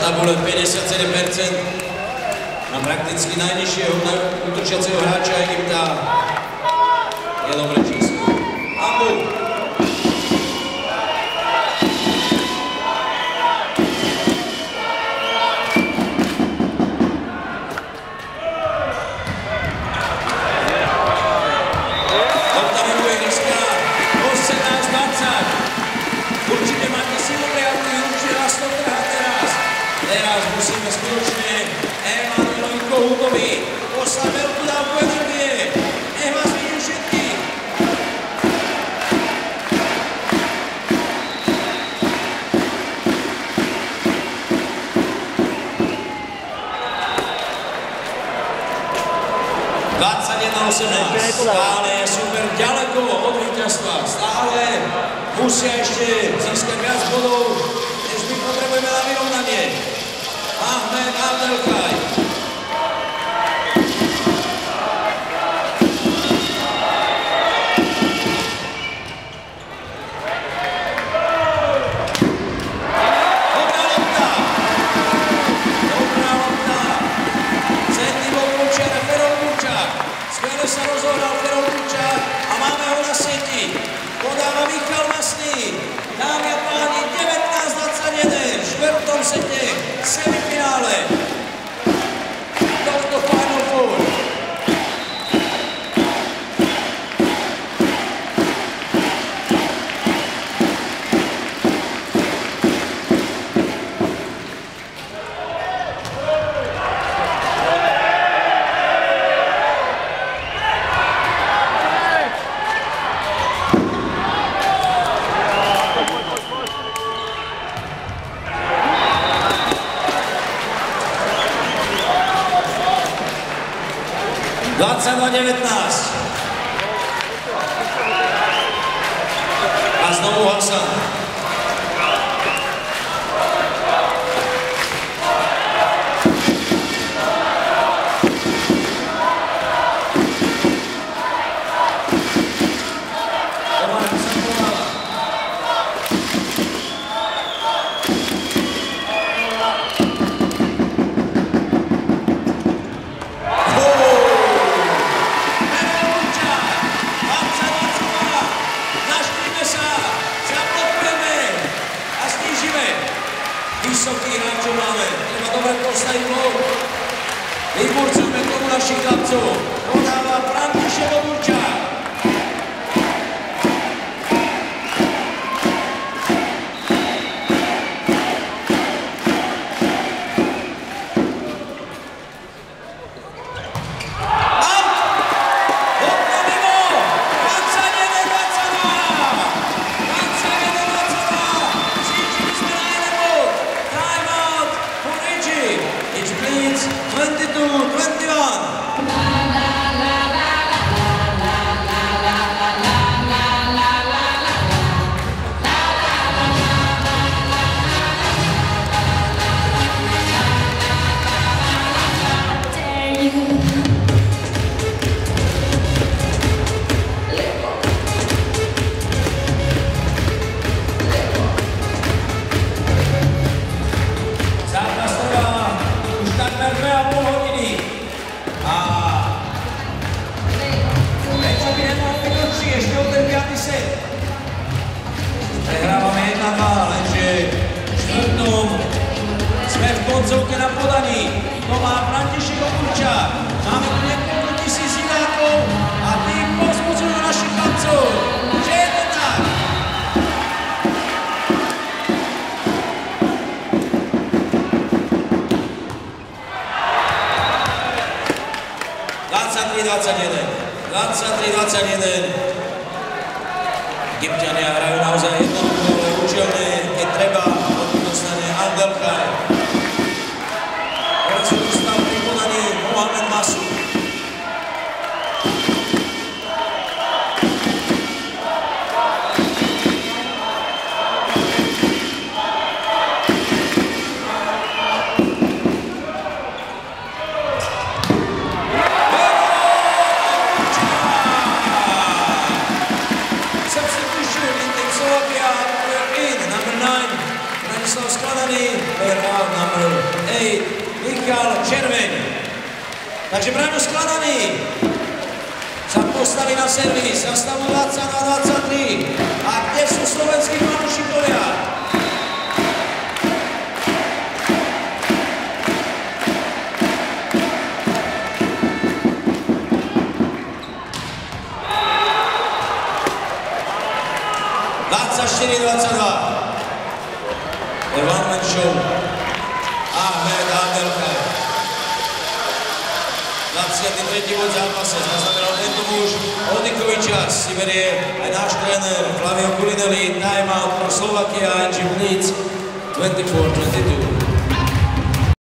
tabule 57% na prakticky najnižšieho útočiaceho hráča Egypta. Je dobré číslo. Abu. Teraz musíme skutočne Emanuelovi Kohútovi poslať veľkú dávku energie. Nech vás vidím všetkých. Stále je super ďaleko od víťazstva. Stále musia ešte získať viac bodov, než my potrebujeme na vyrovnanie. Ahmed Abdelkaj. Dobrá lopta. Cenný bol Kulčák, Ferol Kulčák. Skvěle sa rozohral Ferol Kulčák a máme ho na sieti. Podáva Michal Masný. Dámy a páni, 19-21 v štvrtom sete semifinále tohto Final Four. A znovu Hasan. Vysoký hráč, čo máme. Treba dobre postaviť blok. Vyburcujme tomu našich chlapcov. Podáva František Burčák. It's 1-2, lenže v štvrtom sme v koncovke na podaní. To má František Burčák. Máme tu niekoľko tisíc divákov a tým povzbudzujú našich chlapcov. Že je to tak? Egypťania hrajú naozaj jednoducho, ale účelné, keď treba, dostane Abdelkaj. Teraz sú stav pripodaný Mohamed Masud. Substitution in Slovakia. number 8, Michal Červeň. Takže Braňo Skladaný sa postaví na servis na stavu 20-23. A kde sú slovenskí fanúšikovia? The one-man show. Ahmed Adelka. 23. bod zápase. Zaznamenal tento muž oddychový čas. Si berie aj náš tréner Flavio Culinelli. Time out for Slovakia. Engine Blitz 24-22.